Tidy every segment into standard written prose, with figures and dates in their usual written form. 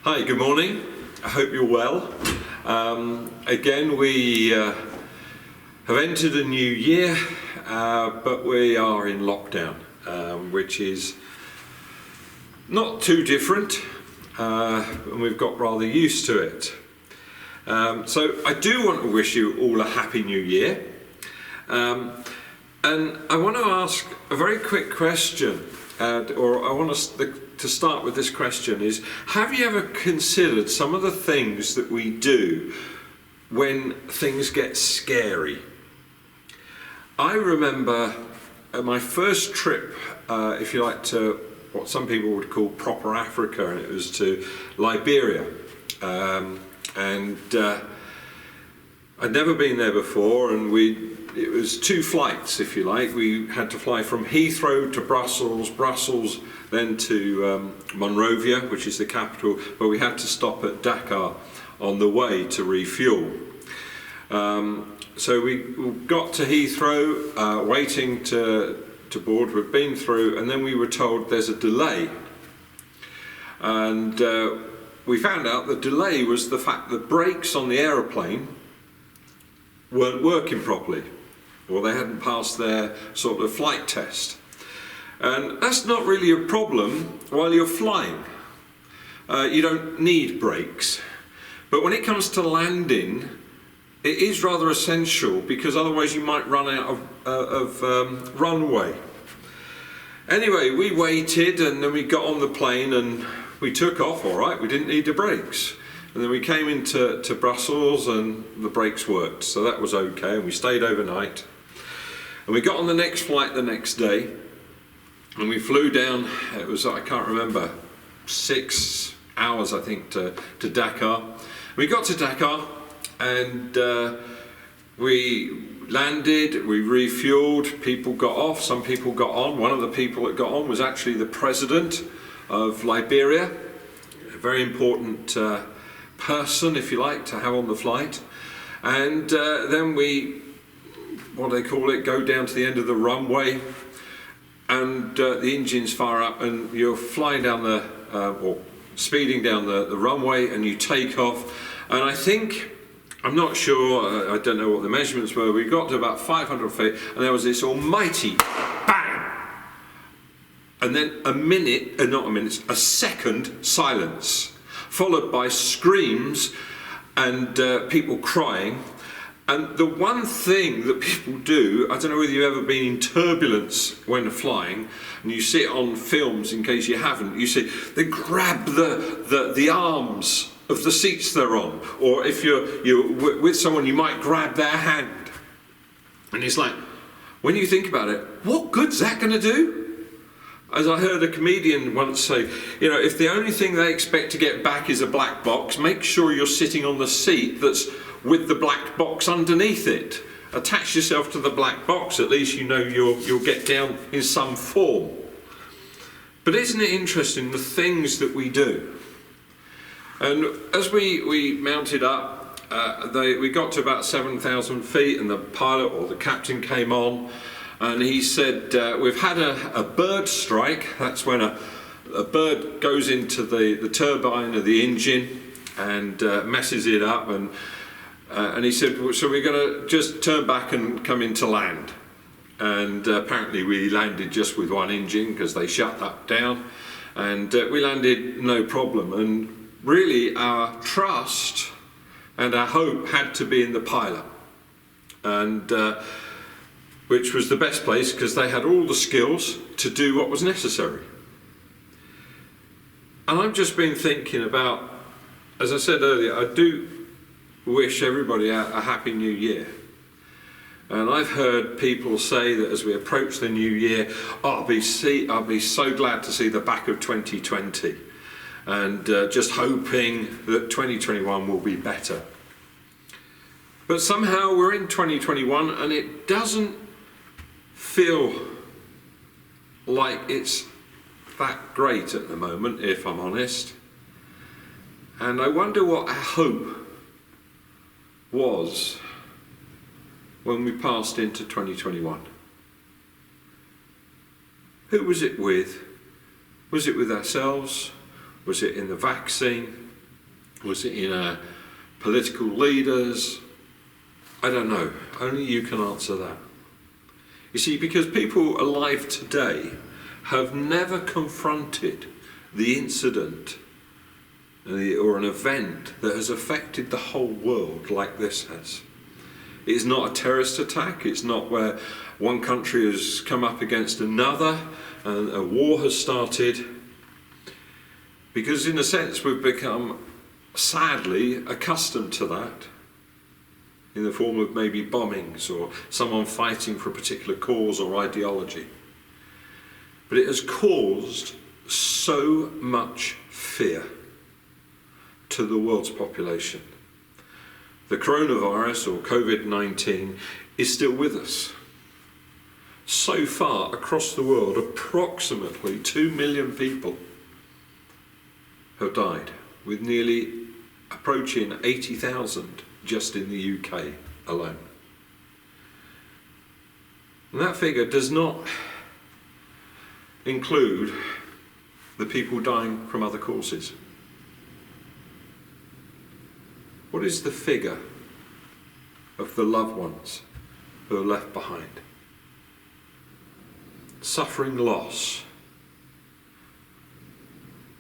Hi, good morning. I hope you're well. Again, we have entered a new year, but we are in lockdown, which is not too different, and we've got rather used to it. So I do want to wish you all a happy new year. And I want to ask a very quick question, or I want us to start with this question is, have you ever considered some of the things that we do when things get scary? I remember my first trip, if you like, to what some people would call proper Africa, and it was to Liberia. I'd never been there before, and it was two flights, if you like. We had to fly from Heathrow to Brussels, then to Monrovia, which is the capital, but we had to stop at Dakar on the way to refuel. So we got to Heathrow, waiting to board. We'd been through, and then we were told there's a delay. And we found out the delay was the fact that brakes on the aeroplane weren't working properly, or they hadn't passed their sort of flight test. And that's not really a problem while you're flying. You don't need brakes. But when it comes to landing, it is rather essential, because otherwise you might run out of runway. Anyway, we waited, and then we got on the plane and we took off all right. We didn't need the brakes. And then we came into Brussels and the brakes worked, so that was okay, and we stayed overnight. And we got on the next flight the next day, and we flew down. It was, I can't remember, 6 hours I think to Dakar. We got to Dakar, and we landed, we refueled, people got off, some people got on. One of the people that got on was actually the president of Liberia, a very important person, if you like, to have on the flight. And then we, what do they call it, go down to the end of the runway, and the engines fire up, and you're flying down or speeding down the runway, and you take off. And I think, I'm not sure, I don't know what the measurements were, we got to about 500 feet, and there was this almighty bang! And then a second silence, followed by screams and people crying. And the one thing that people do, I don't know whether you've ever been in turbulence when flying, and you see it on films in case you haven't, you see they grab the arms of the seats they're on, or if you're with someone, you might grab their hand. And it's like, when you think about it, what good's that going to do? As I heard a comedian once say, if the only thing they expect to get back is a black box, make sure you're sitting on the seat that's with the black box underneath it. Attach yourself to the black box, at least you know you'll get down in some form. But isn't it interesting, the things that we do? And as we mounted up, we got to about 7,000 feet, and the pilot or the captain came on, and he said, we've had a bird strike. That's when a bird goes into the turbine of the engine and messes it up. And he said, so we're going to just turn back and come into land. And apparently we landed just with one engine, because they shut that down. And we landed no problem. And really our trust and our hope had to be in the pilot. And which was the best place, because they had all the skills to do what was necessary. And I've just been thinking about, as I said earlier, I do wish everybody a happy new year. And I've heard people say that as we approach the new year, I'll be so glad to see the back of 2020, and just hoping that 2021 will be better. But somehow we're in 2021, and it doesn't feel like it's that great at the moment, if I'm honest. And I wonder what our hope was when we passed into 2021. Who was it with? Was it with ourselves? Was it in the vaccine? Was it in our political leaders? I don't know. Only you can answer that. You see, because people alive today have never confronted the incident or an event that has affected the whole world like this has. It is not a terrorist attack. It's not where one country has come up against another and a war has started. Because in a sense we've become, sadly, accustomed to that, in the form of maybe bombings or someone fighting for a particular cause or ideology. But it has caused so much fear to the world's population. The coronavirus, or COVID-19, is still with us. So far, across the world, approximately 2 million people have died, with nearly approaching 80,000 just in the UK alone. And that figure does not include the people dying from other causes. What is the figure of the loved ones who are left behind? Suffering loss.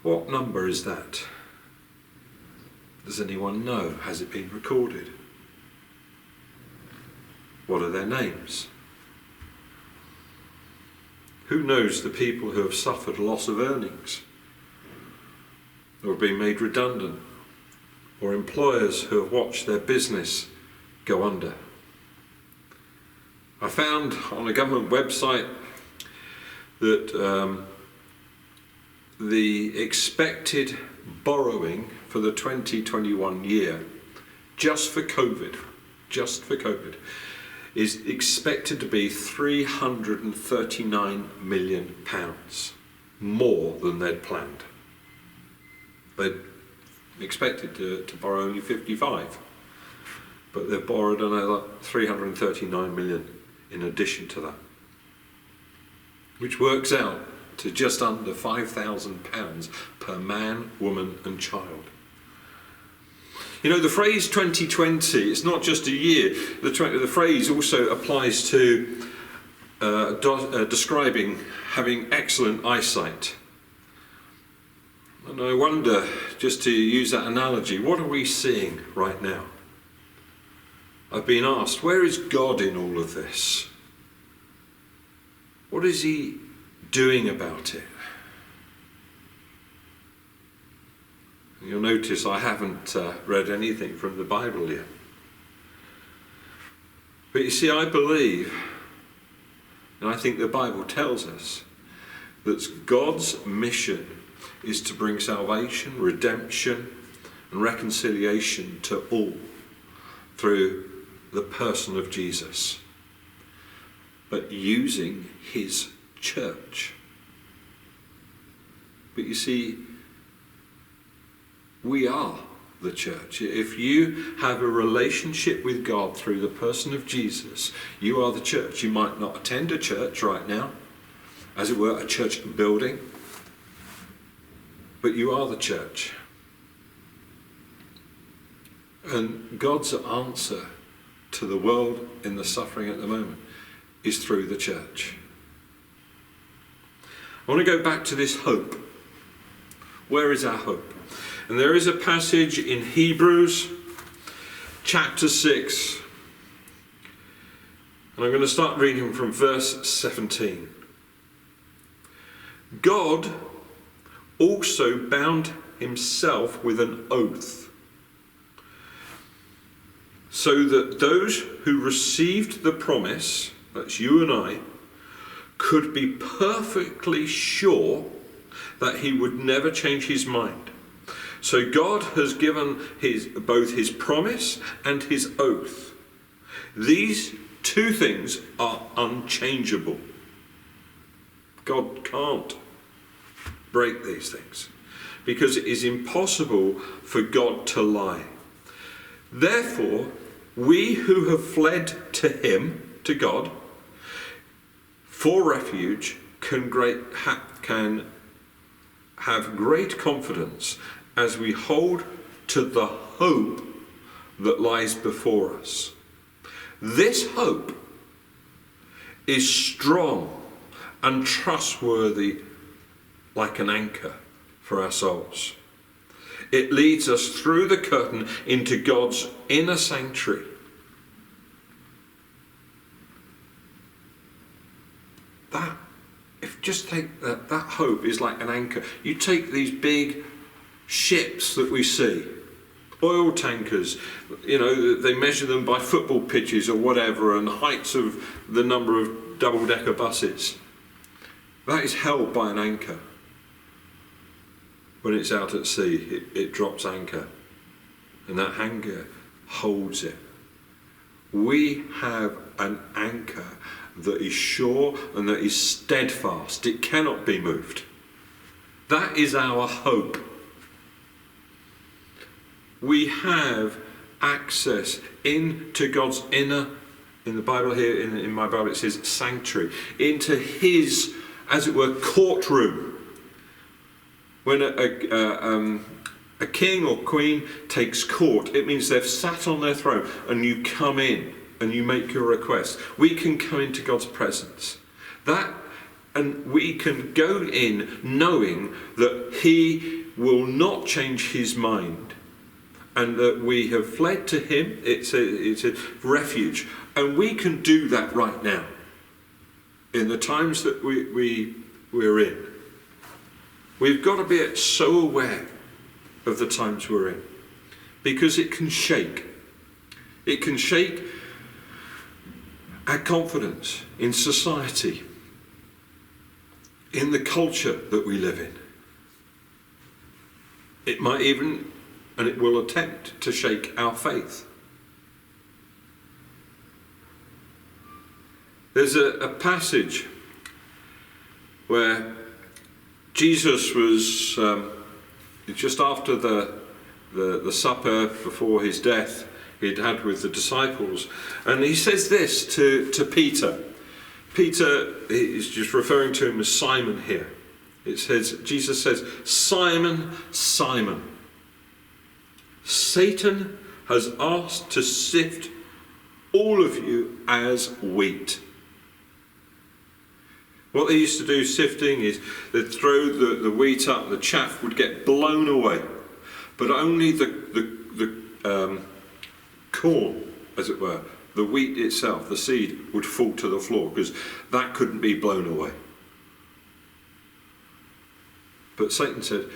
What number is that? Does anyone know? Has it been recorded? What are their names? Who knows the people who have suffered loss of earnings, or have been made redundant, or employers who have watched their business go under? I found on a government website that the expected borrowing for the 2021 year, just for COVID, is expected to be £339 million, more than they'd planned. They'd expected to borrow only 55, but they've borrowed another 339 million in addition to that, which works out to just under £5,000 per man, woman and child. You know, the phrase 2020, it's not just a year. The phrase also applies to describing having excellent eyesight. And I wonder, just to use that analogy, what are we seeing right now? I've been asked, where is God in all of this? What is he doing about it? You'll notice I haven't read anything from the Bible yet. But you see, I believe, and I think the Bible tells us, that God's mission is to bring salvation, redemption, and reconciliation to all through the person of Jesus, but using his church. But you see, we are the church. If you have a relationship with God through the person of Jesus, you are the church. You might not attend a church right now, as it were, a church building, but you are the church. And God's answer to the world in the suffering at the moment is through the church. I want to go back to this hope. Where is our hope? And there is a passage in Hebrews chapter 6. And I'm going to start reading from verse 17. God also bound himself with an oath, so that those who received the promise, that's you and I, could be perfectly sure that he would never change his mind. So God has given both his promise and his oath. These two things are unchangeable. God can't break these things, because it is impossible for God to lie. Therefore, we who have fled to him, to God, for refuge can have great confidence as we hold to the hope that lies before us. This hope is strong and trustworthy like an anchor for our souls. It leads us through the curtain into God's inner sanctuary. Just take that hope is like an anchor. You take these big ships that we see, oil tankers, they measure them by football pitches or whatever, and heights of the number of double-decker buses. That is held by an anchor. When it's out at sea, it drops anchor, and that anchor holds it. We have an anchor that is sure and that is steadfast. It cannot be moved. That is our hope. We have access into God's inner, in the Bible here, in my Bible it says sanctuary, into his, as it were, courtroom. When a king or queen takes court, it means they've sat on their throne and you come in and you make your request. We can come into God's presence. And we can go in knowing that he will not change his mind, and that we have fled to him. It's a refuge, and we can do that right now in the times that we're in. We've got to be so aware of the times we're in, because it can shake. It can shake our confidence in society, in the culture that we live in. It might even, and it will attempt to shake our faith. There's a passage where Jesus was just after the supper before his death he'd had with the disciples, and he says this to Peter. Peter is just referring to him as Simon here. It says, Jesus says, Simon, Simon, Satan has asked to sift all of you as wheat. What they used to do sifting is they'd throw the wheat up, the chaff would get blown away, but only the corn, as it were, the wheat itself, the seed, would fall to the floor, because that couldn't be blown away. But Satan had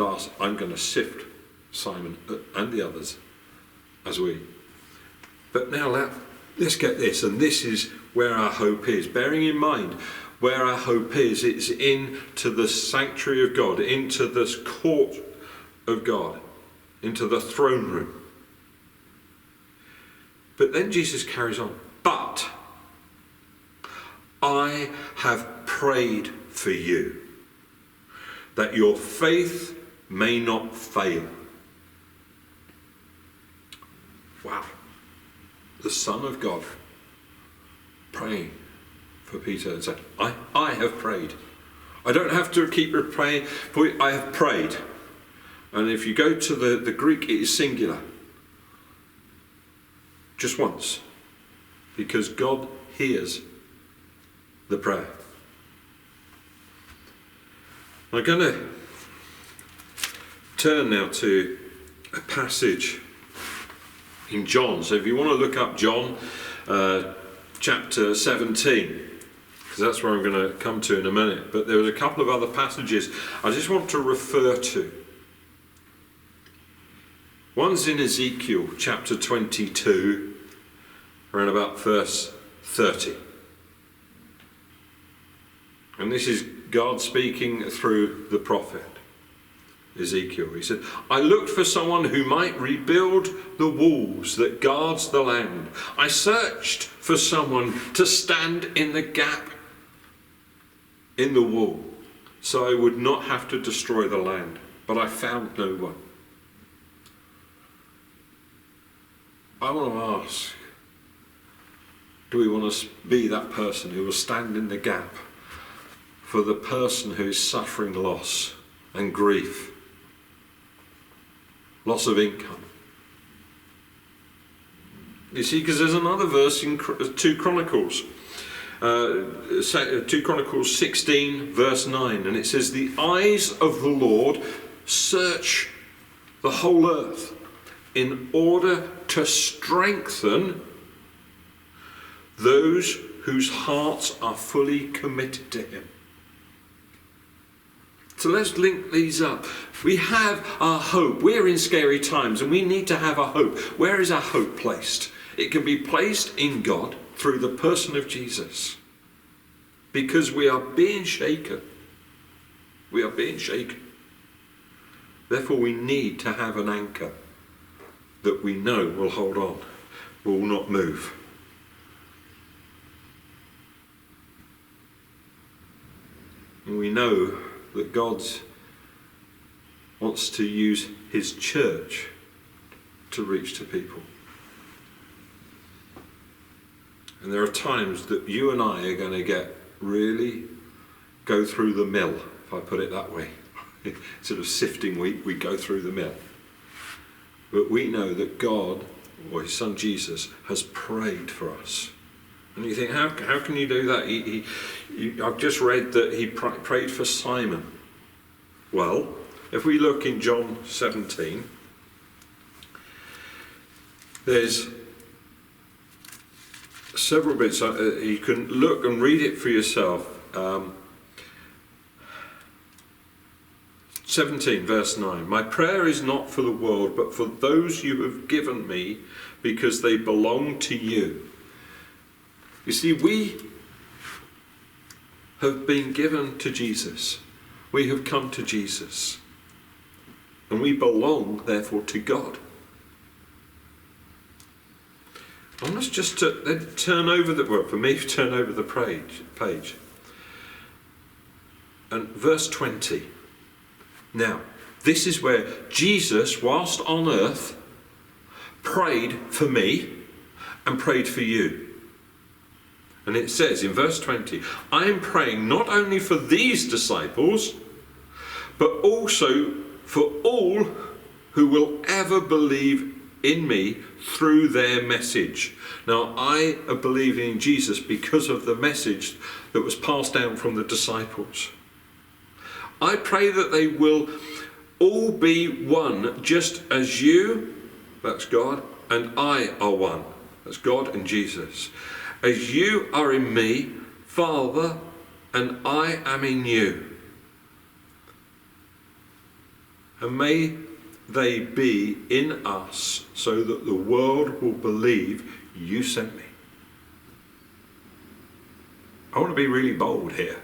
asked, I'm going to sift Simon and the others as wheat. But now let's get this, and this is where our hope is. Bearing in mind where our hope is, it's into the sanctuary of God, into this court of God, into the throne room. But then Jesus carries on. But I have prayed for you, that your faith may not fail. Wow. The Son of God praying for Peter and said, I have prayed. I don't have to keep praying for you. I have prayed. And if you go to the Greek, it is singular. Just once. Because God hears the prayer. I'm going to turn now to a passage in John. So if you want to look up John chapter 17, because that's where I'm going to come to in a minute. But there was a couple of other passages I just want to refer to. One's in Ezekiel chapter 22, around about verse 30. And this is God speaking through the prophet Ezekiel. He said, I looked for someone who might rebuild the walls that guards the land. I searched for someone to stand in the gap in the wall, so I would not have to destroy the land. But I found no one. I want to ask, do we want to be that person who will stand in the gap for the person who is suffering loss and grief loss of income. You see, because there's another verse in 2 Chronicles. 2 Chronicles 16 verse 9, and it says, "The eyes of the Lord search the whole earth in order to strengthen those whose hearts are fully committed to him." So let's link these up. We have our hope. We're in scary times and we need to have a hope. Where is our hope placed? It can be placed in God through the person of Jesus. Because we are being shaken. We are being shaken. Therefore we need to have an anchor that we know will hold on, will not move. And we know that God wants to use his church to reach to people. And there are times that you and I are going to really go through the mill, if I put it that way. Sort of sifting wheat, we go through the mill. But we know that God, or his son Jesus, has prayed for us. And you think, how can you do that? I've just read that he prayed for Simon. Well, if we look in John 17, there's several bits. You can look and read it for yourself. 17 verse 9. "My prayer is not for the world, but for those you have given me, because they belong to you." You see, we have been given to Jesus. We have come to Jesus. And we belong, therefore, to God. I want us just to then turn over turn over the page. And verse 20. Now, this is where Jesus, whilst on earth, prayed for me and prayed for you. And it says in verse 20, "I am praying not only for these disciples, but also for all who will ever believe in me through their message." Now, I am believing in Jesus because of the message that was passed down from the disciples. I pray that they will all be one, just as you, that's God, and I are one, that's God and Jesus. As you are in me, Father, and I am in you. And may they be in us, so that the world will believe you sent me. I want to be really bold here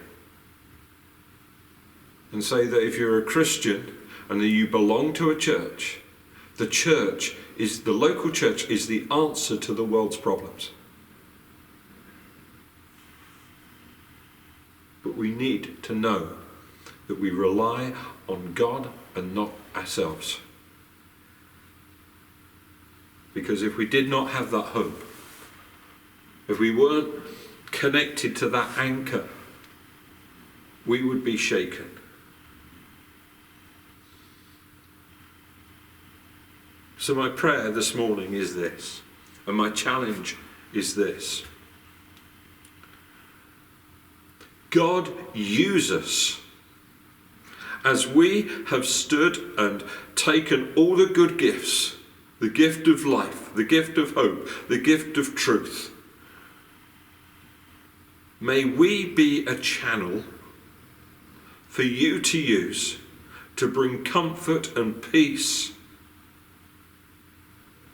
and say that if you're a Christian and that you belong to a church, the local church is the answer to the world's problems. But we need to know that we rely on God and not ourselves. Because if we did not have that hope, if we weren't connected to that anchor, we would be shaken. So my prayer this morning is this, and my challenge is this. God, use us as we have stood and taken all the good gifts, the gift of life, the gift of hope, the gift of truth. May we be a channel for you to use to bring comfort and peace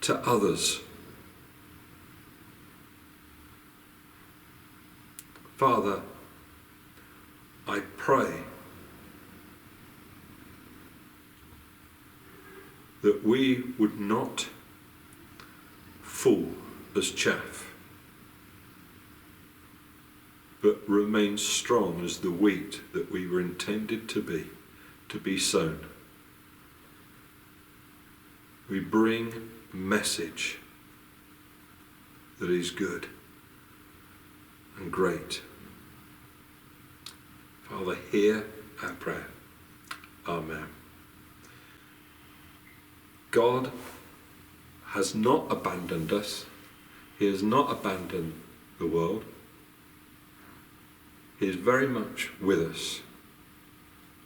to others. Father, I pray that we would not fall as chaff, but remain strong as the wheat that we were intended to be sown. We bring a message that is good and great. Father, hear our prayer. Amen. God has not abandoned us. He has not abandoned the world. He is very much with us.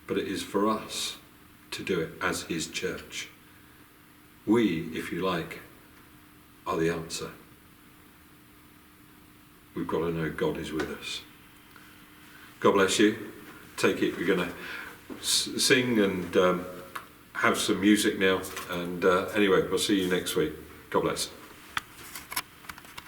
But it is for us to do it as his church. We, if you like, are the answer. We've got to know God is with us. God bless you. Take it. We're going to sing and have some music now. And anyway, we'll see you next week. God bless.